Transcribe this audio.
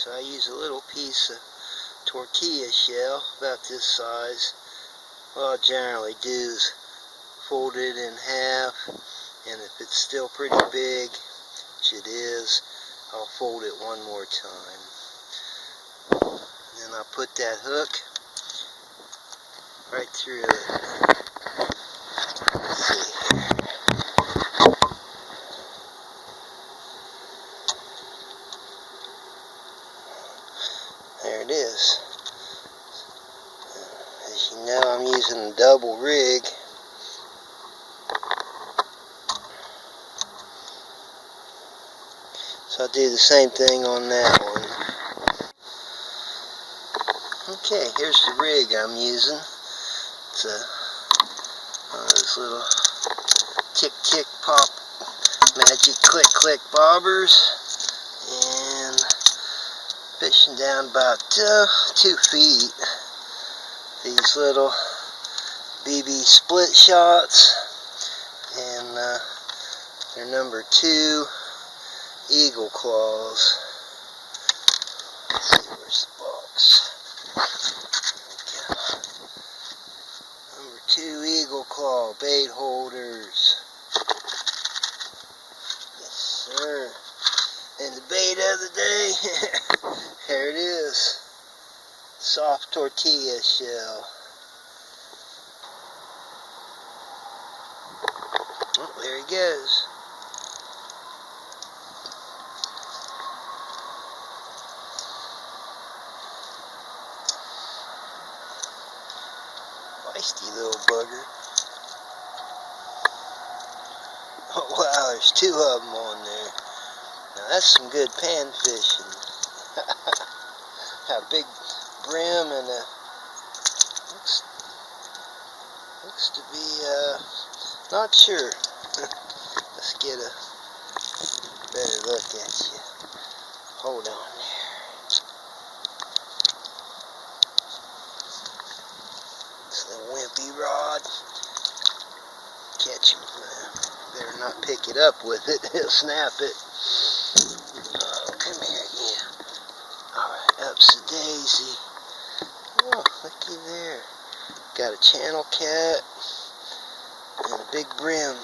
So I use a little piece of tortilla shell about this size. What I generally do is fold it in half, and if it's still pretty big, which it is, I'll fold it one more time. Then I put that hook right through it. Let's see here. There it is. As you know, I'm using a double rig. So I'll do the same thing on that one. Okay, here's the rig I'm using. It's one of those little tick tick pop magic click click bobbers, and fishing down about 2 feet. These little BB split shots, and they're number 2 eagle claws. Let's see, where's the box? Number 2 eagle claw bait holders. Yes, sir. And the bait of the day, there it is. Soft tortilla shell. Oh, there he goes. Feisty little bugger. Oh wow, there's 2 of them on there. Now that's some good pan fishing. Got a big brim and a looks to be not sure. Let's get a better look at you. Hold on there. This little wimpy rod. Catch him. Better not pick it up with it. He'll snap it. Oh, come here, yeah. Alright, up's the daisy. Oh, looky there. Got a channel cat and a big brim.